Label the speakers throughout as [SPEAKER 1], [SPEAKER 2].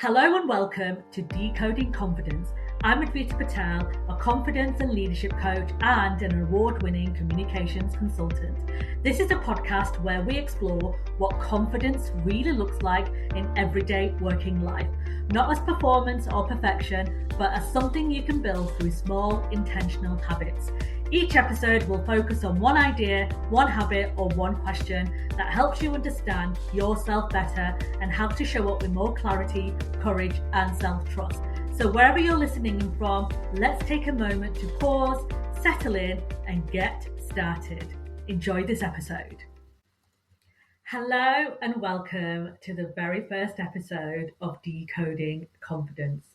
[SPEAKER 1] Hello and welcome to Decoding Confidence. I'm Advita Patel, a confidence and leadership coach and an award-winning communications consultant. This is a podcast where we explore what confidence really looks like in everyday working life, not as performance or perfection, but as something you can build through small, intentional habits. Each episode will focus on one idea, one habit, or one question that helps you understand yourself better and helps to show up with more clarity, courage, and self-trust. So wherever you're listening from, let's take a moment to pause, settle in, and get started. Enjoy this episode. Hello and welcome to the very first episode of Decoding Confidence.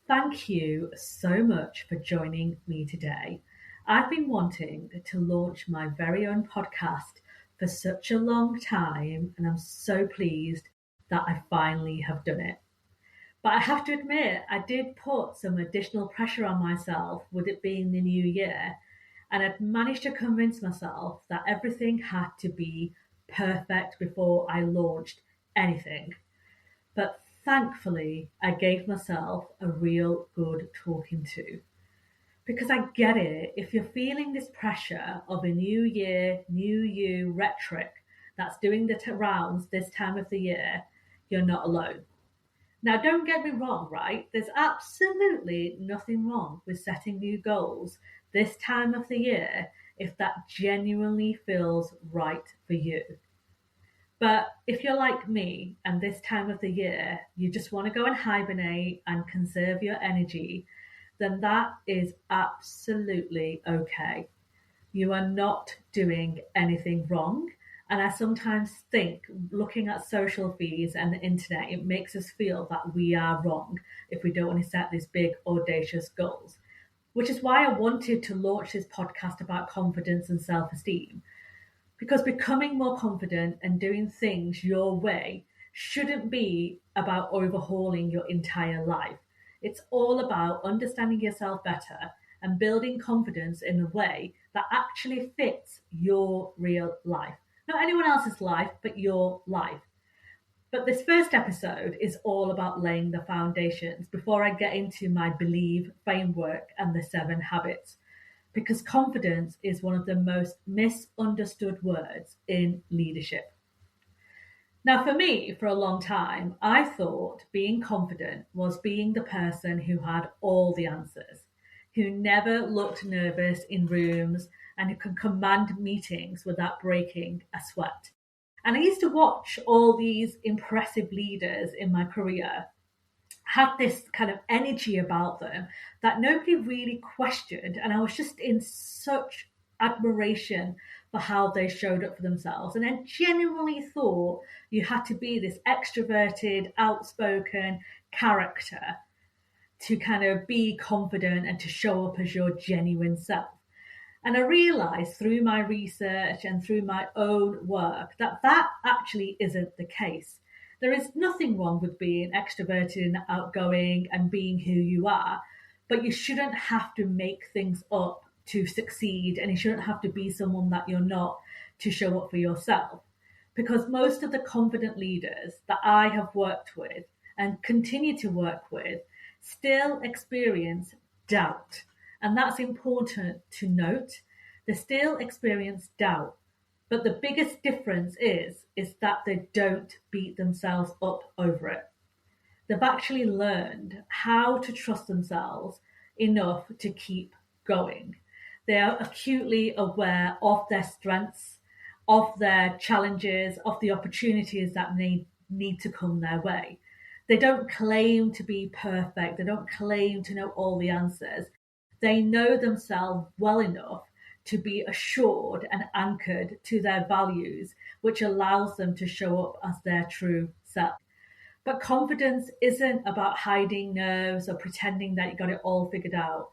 [SPEAKER 1] Thank you so much for joining me today. I've been wanting to launch my very own podcast for such a long time, and I'm so pleased that I finally have done it. But I have to admit, I did put some additional pressure on myself with it being the new year, and I'd managed to convince myself that everything had to be perfect before I launched anything. But thankfully, I gave myself a real good talking to. Because I get it, if you're feeling this pressure of a new year, new you rhetoric that's doing the rounds this time of the year, you're not alone. Now, don't get me wrong, right? There's absolutely nothing wrong with setting new goals this time of the year if that genuinely feels right for you. But if you're like me and this time of the year, you just want to go and hibernate and conserve your energy, then that is absolutely okay. You are not doing anything wrong. And I sometimes think, looking at social feeds and the internet, it makes us feel that we are wrong if we don't want to set these big, audacious goals. Which is why I wanted to launch this podcast about confidence and self-esteem. Because becoming more confident and doing things your way shouldn't be about overhauling your entire life. It's all about understanding yourself better and building confidence in a way that actually fits your real life. Not anyone else's life, but your life. But this first episode is all about laying the foundations before I get into my believe framework and the 7 habits. Because confidence is one of the most misunderstood words in leadership. Now, for me, for a long time, I thought being confident was being the person who had all the answers, who never looked nervous in rooms, and who could command meetings without breaking a sweat. And I used to watch all these impressive leaders in my career had this kind of energy about them that nobody really questioned. And I was just in such admiration for how they showed up for themselves. And I genuinely thought you had to be this extroverted, outspoken character to kind of be confident and to show up as your genuine self. And I realized through my research and through my own work that that actually isn't the case. There is nothing wrong with being extroverted and outgoing and being who you are, but you shouldn't have to make things up to succeed, and you shouldn't have to be someone that you're not to show up for yourself. Because most of the confident leaders that I have worked with and continue to work with still experience doubt. And that's important to note. They still experience doubt. But the biggest difference is that they don't beat themselves up over it. They've actually learned how to trust themselves enough to keep going. They are acutely aware of their strengths, of their challenges, of the opportunities that need to come their way. They don't claim to be perfect. They don't claim to know all the answers. They know themselves well enough to be assured and anchored to their values, which allows them to show up as their true self. But confidence isn't about hiding nerves or pretending that you got it all figured out.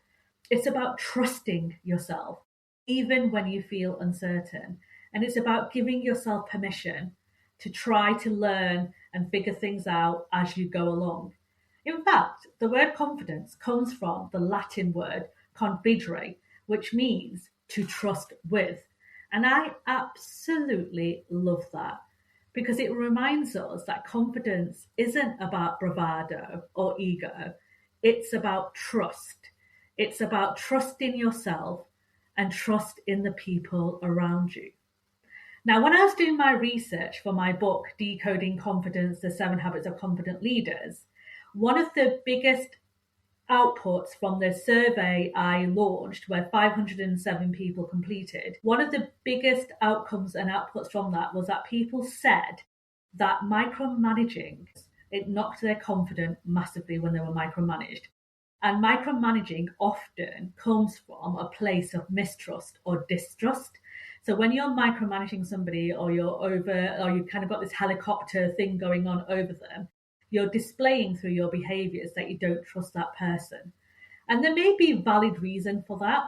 [SPEAKER 1] It's about trusting yourself, even when you feel uncertain. And it's about giving yourself permission to try to learn and figure things out as you go along. In fact, the word confidence comes from the Latin word confidere, which means to trust with. And I absolutely love that because it reminds us that confidence isn't about bravado or ego. It's about trust. It's about trust in yourself and trust in the people around you. Now, when I was doing my research for my book, Decoding Confidence, The 7 Habits of Confident Leaders, one of the biggest outputs from the survey I launched, where 507 people completed, one of the biggest outcomes and outputs from that was that people said that micromanaging, it knocked their confidence massively when they were micromanaged. And micromanaging often comes from a place of mistrust or distrust. So when you're micromanaging somebody, or you kind of got this helicopter thing going on over them, you're displaying through your behaviors that you don't trust that person. And there may be valid reason for that.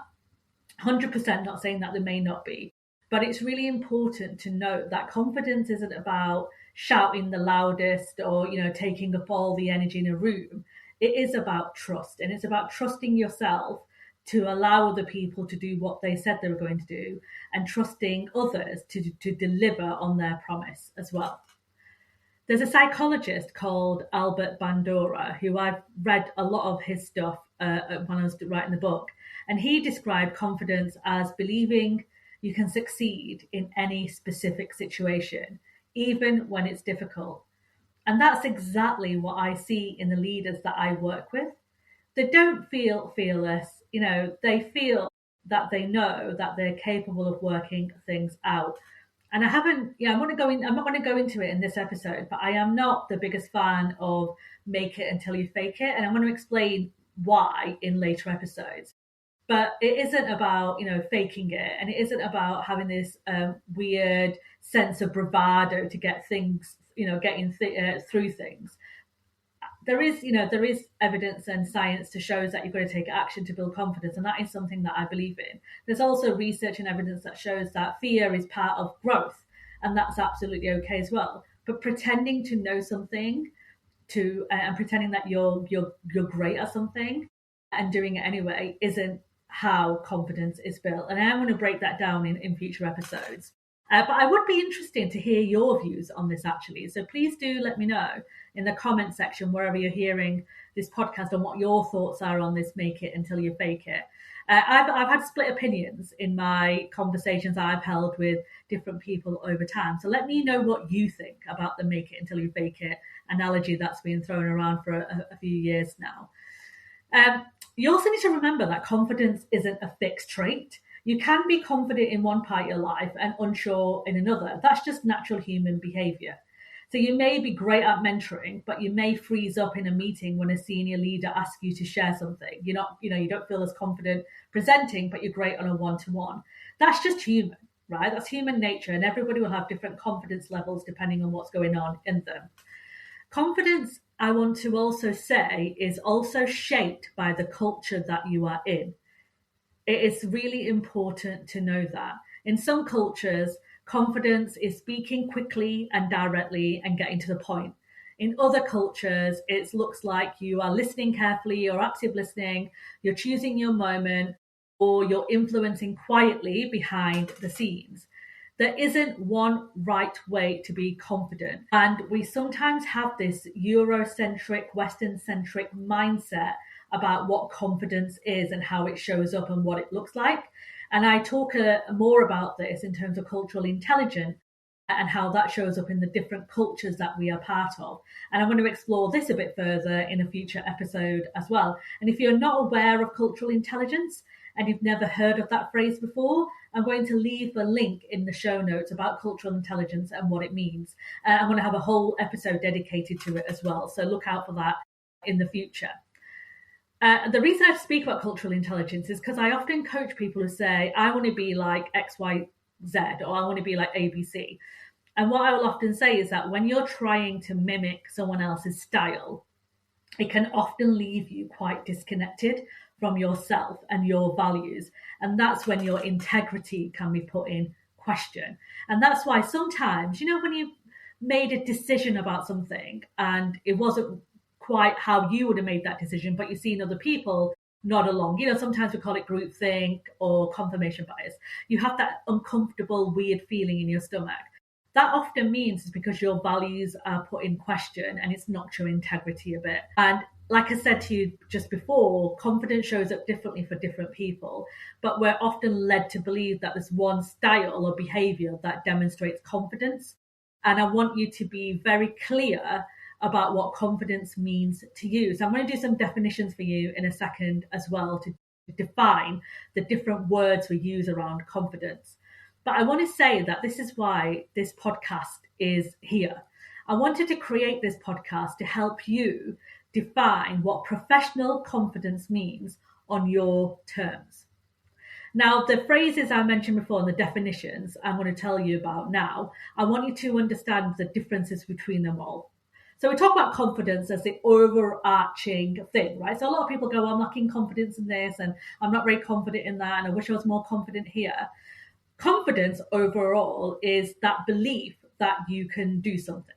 [SPEAKER 1] 100% not saying that there may not be. But it's really important to note that confidence isn't about shouting the loudest or, taking up all the energy in a room. It is about trust, and it's about trusting yourself to allow other people to do what they said they were going to do, and trusting others to deliver on their promise as well. There's a psychologist called Albert Bandura, who I've read a lot of his stuff when I was writing the book. And he described confidence as believing you can succeed in any specific situation, even when it's difficult. And that's exactly what I see in the leaders that I work with. They don't feel fearless, they feel that they know that they're capable of working things out. And I'm not going to go into it in this episode, but I am not the biggest fan of make it until you fake it. And I'm going to explain why in later episodes. But it isn't about, faking it. And it isn't about having this weird sense of bravado to get things, getting through things. There is evidence and science to show that you've got to take action to build confidence, and that is something that I believe in. There's also research and evidence that shows that fear is part of growth, and that's absolutely okay as well. But pretending to know something, and pretending that you're great at something and doing it anyway isn't how confidence is built. And I'm going to break that down in future episodes. But I would be interested to hear your views on this, actually. So please do let me know in the comment section, wherever you're hearing this podcast, on what your thoughts are on this make it until you fake it. I've had split opinions in my conversations I've held with different people over time. So let me know what you think about the make it until you fake it analogy that's been thrown around for a few years now. You also need to remember that confidence isn't a fixed trait. You can be confident in one part of your life and unsure in another. That's just natural human behavior. So you may be great at mentoring, but you may freeze up in a meeting when a senior leader asks you to share something. You don't feel as confident presenting, but you're great on a one-to-one. That's just human, right? That's human nature, and everybody will have different confidence levels depending on what's going on in them. Confidence, I want to also say, is also shaped by the culture that you are in. It is really important to know that. In some cultures, confidence is speaking quickly and directly and getting to the point. In other cultures, it looks like you are listening carefully or active listening, you're choosing your moment, or you're influencing quietly behind the scenes. There isn't one right way to be confident. And we sometimes have this Eurocentric, Western-centric mindset about what confidence is and how it shows up and what it looks like. And I talk more about this in terms of cultural intelligence and how that shows up in the different cultures that we are part of. And I'm going to explore this a bit further in a future episode as well. And if you're not aware of cultural intelligence and you've never heard of that phrase before, I'm going to leave a link in the show notes about cultural intelligence and what it means. I'm going to have a whole episode dedicated to it as well. So look out for that in the future. The reason I speak about cultural intelligence is because I often coach people who say, I want to be like X, Y, Z, or I want to be like ABC. And what I will often say is that when you're trying to mimic someone else's style, it can often leave you quite disconnected from yourself and your values. And that's when your integrity can be put in question. And that's why sometimes, when you made a decision about something and it wasn't quite how you would have made that decision, but you've seen other people nod along. Sometimes we call it groupthink or confirmation bias. You have that uncomfortable, weird feeling in your stomach. that often means it's because your values are put in question and it's knocked your integrity a bit. And like I said to you just before, confidence shows up differently for different people, but we're often led to believe that there's one style or behavior that demonstrates confidence. And I want you to be very clear about what confidence means to you. So I'm going to do some definitions for you in a second as well to define the different words we use around confidence. But I want to say that this is why this podcast is here. I wanted to create this podcast to help you define what professional confidence means on your terms. Now, the phrases I mentioned before and the definitions I'm going to tell you about now, I want you to understand the differences between them all. So we talk about confidence as the overarching thing, right? So a lot of people go, I'm lacking confidence in this and I'm not very confident in that and I wish I was more confident here. Confidence overall is that belief that you can do something.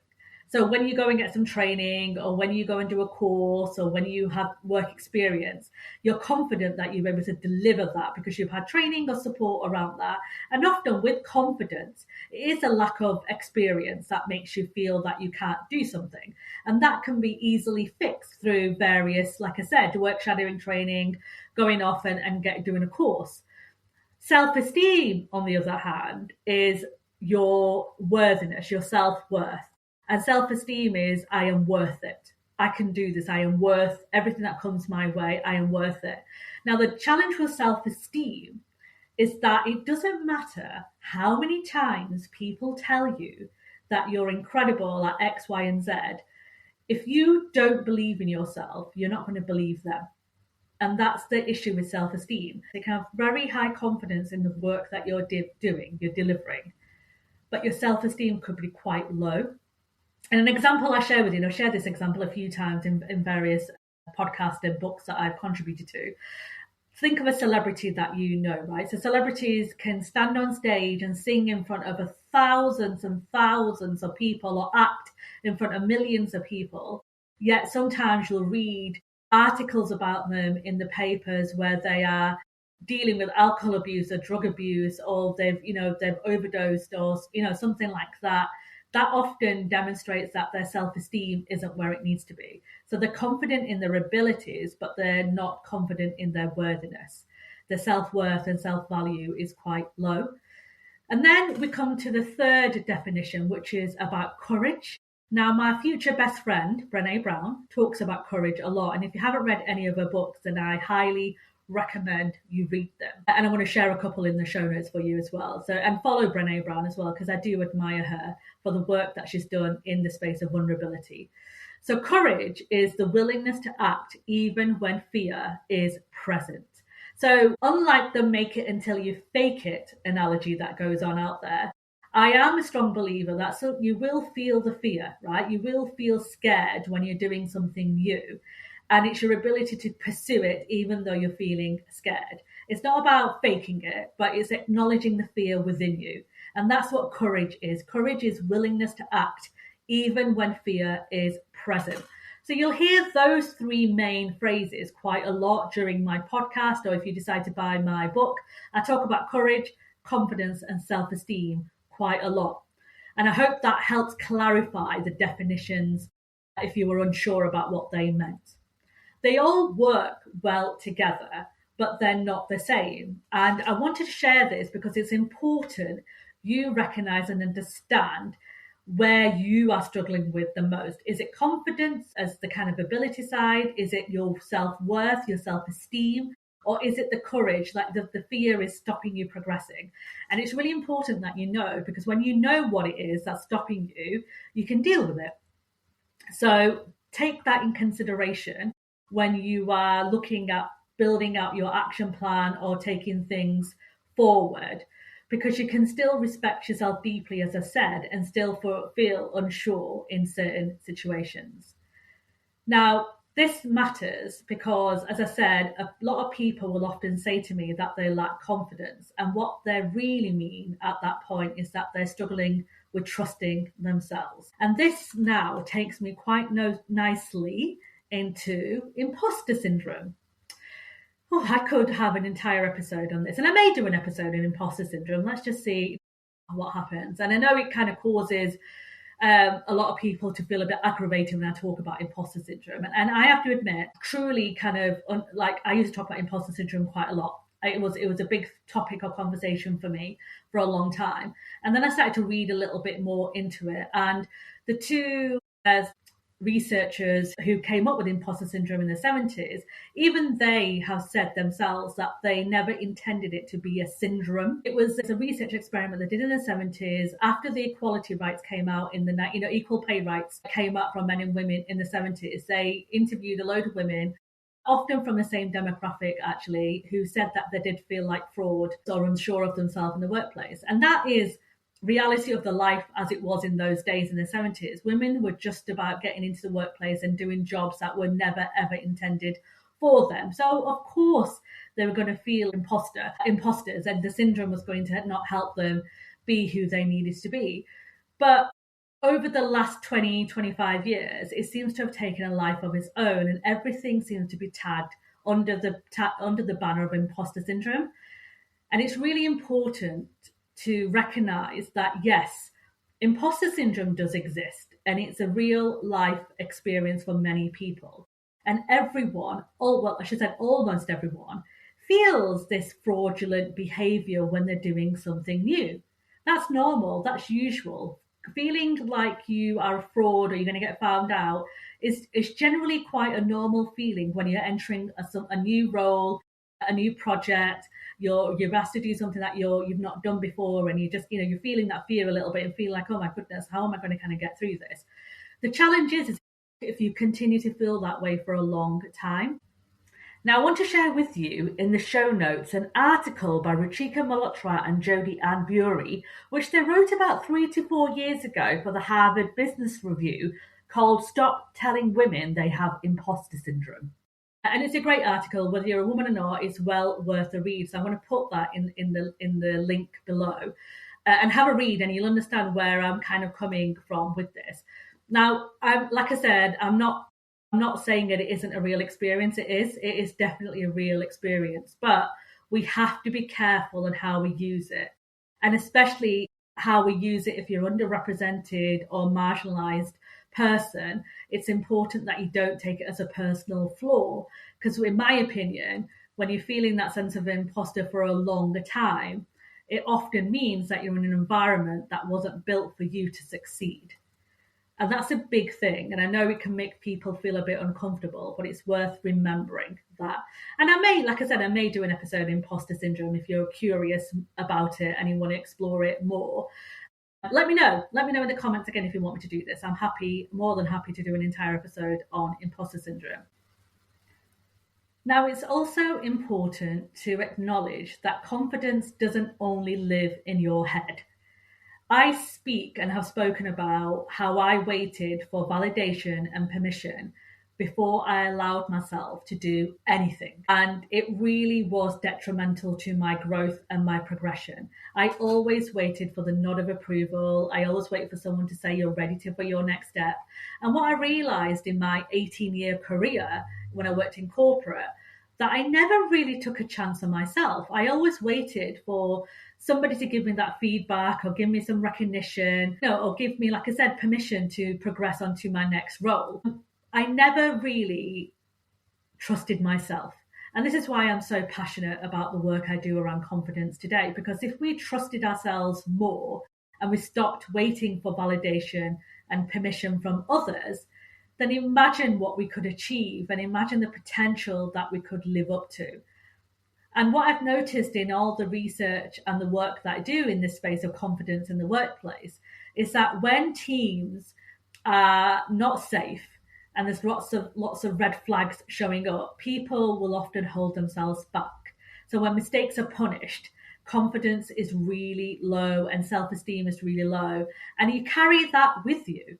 [SPEAKER 1] So when you go and get some training or when you go and do a course or when you have work experience, you're confident that you're able to deliver that because you've had training or support around that. And often with confidence, it is a lack of experience that makes you feel that you can't do something. And that can be easily fixed through various, like I said, work shadowing training, going off and doing a course. Self-esteem, on the other hand, is your worthiness, your self-worth. And self-esteem is, I am worth it. I can do this. I am worth everything that comes my way. I am worth it. Now, the challenge with self-esteem is that it doesn't matter how many times people tell you that you're incredible at X, Y, and Z. If you don't believe in yourself, you're not going to believe them. And that's the issue with self-esteem. They can have very high confidence in the work that you're doing, you're delivering, but your self-esteem could be quite low. And an example I share with you, and I've shared this example a few times in various podcasts and books that I've contributed to. Think of a celebrity that you know, right? So celebrities can stand on stage and sing in front of thousands and thousands of people or act in front of millions of people. Yet sometimes you'll read articles about them in the papers where they are dealing with alcohol abuse or drug abuse, or they've overdosed or something like that. That often demonstrates that their self-esteem isn't where it needs to be. So they're confident in their abilities, but they're not confident in their worthiness. Their self-worth and self-value is quite low. And then we come to the third definition, which is about courage. Now, my future best friend, Brené Brown, talks about courage a lot. And if you haven't read any of her books, then I highly recommend you read them. And I'm going to share a couple in the show notes for you as well. So, and follow Brené Brown as well, because I do admire her for the work that she's done in the space of vulnerability. So courage is the willingness to act even when fear is present. So unlike the make it until you fake it analogy that goes on out there, I am a strong believer that you will feel the fear, right? You will feel scared when you're doing something new. And it's your ability to pursue it even though you're feeling scared. It's not about faking it, but it's acknowledging the fear within you. And that's what courage is. Courage is willingness to act even when fear is present. So you'll hear those three main phrases quite a lot during my podcast, or if you decide to buy my book. I talk about courage, confidence, and self-esteem quite a lot. And I hope that helps clarify the definitions if you were unsure about what they meant. They all work well together, but they're not the same. And I wanted to share this because it's important you recognize and understand where you are struggling with the most. Is it confidence as the kind of ability side? Is it your self-worth, your self-esteem? Or is it the courage, like the fear is stopping you progressing? And it's really important that you know, because when you know what it is that's stopping you, you can deal with it. So take that in consideration when you are looking at building out your action plan or taking things forward, because you can still respect yourself deeply, as I said, and still feel unsure in certain situations. Now, this matters because, as I said, a lot of people will often say to me that they lack confidence. And what they really mean at that point is that they're struggling with trusting themselves. And this now takes me quite nicely into imposter syndrome. Oh, I could have an entire episode on this, and I may do an episode on imposter syndrome. Let's just see what happens. And I know it kind of causes a lot of people to feel a bit aggravated when I talk about imposter syndrome. And I have to admit, truly kind of like I used to talk about imposter syndrome quite a lot. It was a big topic of conversation for me for a long time. And then I started to read a little bit more into it. And the two researchers who came up with imposter syndrome in the 70s, even they have said themselves that they never intended it to be a syndrome. It was a research experiment they did in the 70s after the equality rights came out in the, equal pay rights came out from men and women in the 70s. They interviewed a load of women, often from the same demographic actually, who said that they did feel like fraud or unsure of themselves in the workplace. And that is reality of the life as it was in those days in the 70s. Women were just about getting into the workplace and doing jobs that were never ever intended for them. So of course they were going to feel imposters, and the syndrome was going to not help them be who they needed to be. But over the last 20, 25 years, it seems to have taken a life of its own, and everything seems to be tagged under the banner of imposter syndrome. And it's really important to recognize that, yes, imposter syndrome does exist, and it's a real life experience for many people. And everyone, almost everyone, feels this fraudulent behavior when they're doing something new. That's normal, that's usual. Feeling like you are a fraud or you're going to get found out is generally quite a normal feeling when you're entering a new role, a new project. You're asked to do something that you've not done before, and you just you're feeling that fear a little bit and feel like, oh my goodness, how am I going to kind of get through this? The challenge is if you continue to feel that way for a long time. Now, I want to share with you in the show notes an article by Ruchika Malhotra and Jodie Ann Bury, which they wrote about 3 to 4 years ago for the Harvard Business Review, called Stop Telling Women They Have Imposter Syndrome. And it's a great article, whether you're a woman or not, it's well worth a read. So I'm going to put that in the link below and have a read, and you'll understand where I'm kind of coming from with this. Now, like I said, I'm not saying that it isn't a real experience. It is definitely a real experience, but we have to be careful in how we use it, and especially how we use it if you're underrepresented or marginalized person. It's important that you don't take it as a personal flaw, because in my opinion, when you're feeling that sense of imposter for a longer time, it often means that you're in an environment that wasn't built for you to succeed. And that's a big thing. And I know it can make people feel a bit uncomfortable, but it's worth remembering that. And I may do an episode on imposter syndrome if you're curious about it and you want to explore it more. Let me know in the comments again if you want me to do this. I'm more than happy to do an entire episode on imposter syndrome. Now, it's also important to acknowledge that confidence doesn't only live in your head. I speak and have spoken about how I waited for validation and permission before I allowed myself to do anything. And it really was detrimental to my growth and my progression. I always waited for the nod of approval. I always waited for someone to say you're ready for your next step. And what I realized in my 18-year career when I worked in corporate, that I never really took a chance on myself. I always waited for somebody to give me that feedback or give me some recognition, or give me, like I said, permission to progress onto my next role. I never really trusted myself. And this is why I'm so passionate about the work I do around confidence today, because if we trusted ourselves more and we stopped waiting for validation and permission from others, then imagine what we could achieve and imagine the potential that we could live up to. And what I've noticed in all the research and the work that I do in this space of confidence in the workplace is that when teams are not safe and there's lots of red flags showing up, people will often hold themselves back. So when mistakes are punished, confidence is really low and self-esteem is really low. And you carry that with you.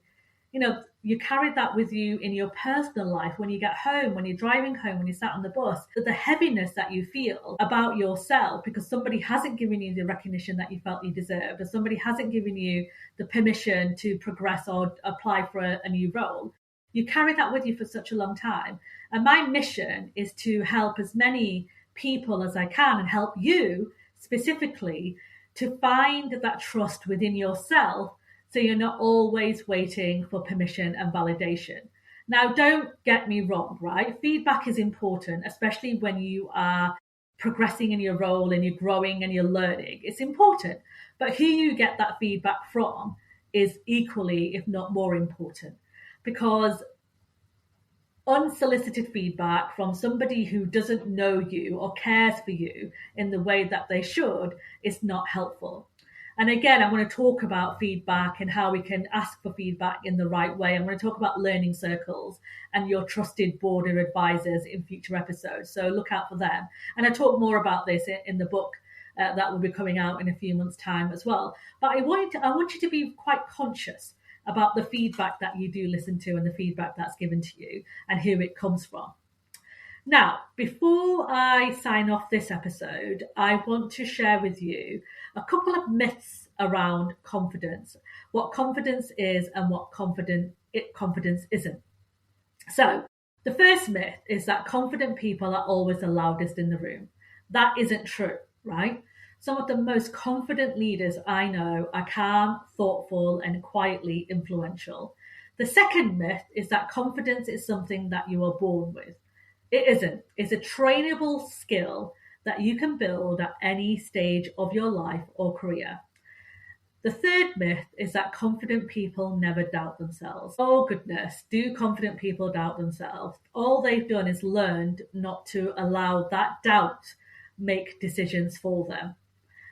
[SPEAKER 1] You carry that with you in your personal life, when you get home, when you're driving home, when you sat on the bus, the heaviness that you feel about yourself because somebody hasn't given you the recognition that you felt you deserved, or somebody hasn't given you the permission to progress or apply for a new role. You carry that with you for such a long time. And my mission is to help as many people as I can and help you specifically to find that trust within yourself so you're not always waiting for permission and validation. Now, don't get me wrong, right? Feedback is important, especially when you are progressing in your role and you're growing and you're learning. It's important, but who you get that feedback from is equally, if not more important, because unsolicited feedback from somebody who doesn't know you or cares for you in the way that they should is not helpful. And again, I'm going to talk about feedback and how we can ask for feedback in the right way. I'm going to talk about learning circles and your trusted board of advisors in future episodes. So look out for them. And I talk more about this in the book that will be coming out in a few months' time as well. But I want you to be quite conscious about the feedback that you do listen to and the feedback that's given to you and who it comes from. Now, before I sign off this episode, I want to share with you a couple of myths around confidence, what confidence is and what confidence isn't. So the first myth is that confident people are always the loudest in the room. That isn't true, right? Some of the most confident leaders I know are calm, thoughtful, and quietly influential. The second myth is that confidence is something that you are born with. It isn't. It's a trainable skill that you can build at any stage of your life or career. The third myth is that confident people never doubt themselves. Oh goodness, do confident people doubt themselves? All they've done is learned not to allow that doubt make decisions for them.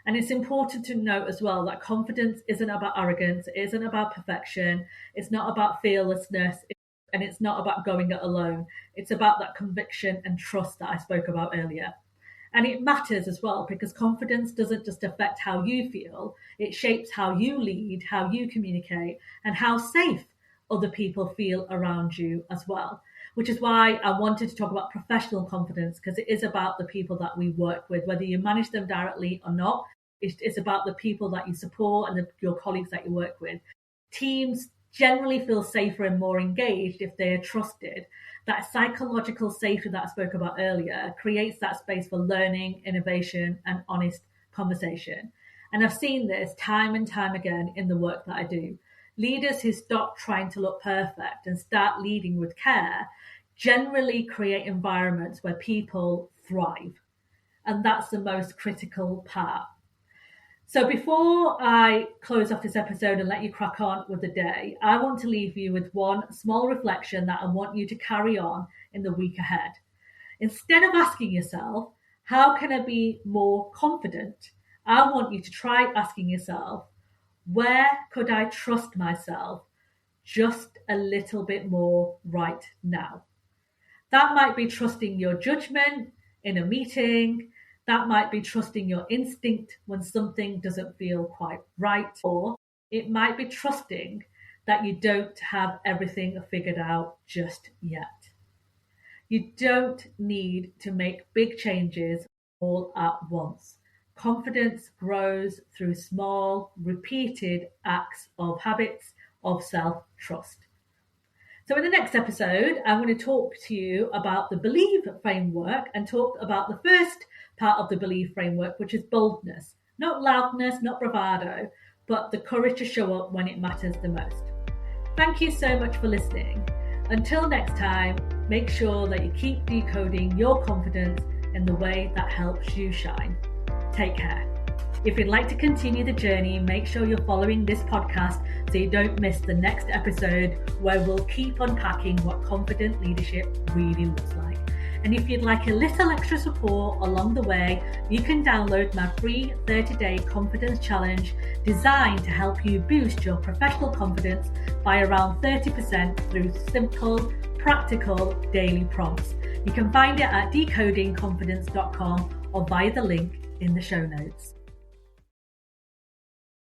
[SPEAKER 1] And it's important to note as well that confidence isn't about arrogance, it isn't about perfection, it's not about fearlessness, and it's not about going it alone. It's about that conviction and trust that I spoke about earlier. And it matters as well because confidence doesn't just affect how you feel, it shapes how you lead, how you communicate, and how safe other people feel around you as well. Which is why I wanted to talk about professional confidence, because it is about the people that we work with, whether you manage them directly or not. It's about the people that you support and your colleagues that you work with. Teams generally feel safer and more engaged if they are trusted. That psychological safety that I spoke about earlier creates that space for learning, innovation, and honest conversation. And I've seen this time and time again in the work that I do. Leaders who stop trying to look perfect and start leading with care generally create environments where people thrive. And that's the most critical part. So before I close off this episode and let you crack on with the day, I want to leave you with one small reflection that I want you to carry on in the week ahead. Instead of asking yourself, how can I be more confident? I want you to try asking yourself, where could I trust myself just a little bit more right now? That might be trusting your judgment in a meeting. That might be trusting your instinct when something doesn't feel quite right. Or it might be trusting that you don't have everything figured out just yet. You don't need to make big changes all at once. Confidence grows through small, repeated acts of habits of self-trust. So in the next episode, I'm going to talk to you about the belief framework and talk about the first part of the belief framework, which is boldness. Not loudness, not bravado, but the courage to show up when it matters the most. Thank you so much for listening. Until next time, make sure that you keep decoding your confidence in the way that helps you shine. Take care. If you'd like to continue the journey, make sure you're following this podcast so you don't miss the next episode where we'll keep unpacking what confident leadership really looks like. And if you'd like a little extra support along the way, you can download my free 30-day confidence challenge designed to help you boost your professional confidence by around 30% through simple, practical daily prompts. You can find it at decodingconfidence.com or via the link in the show notes.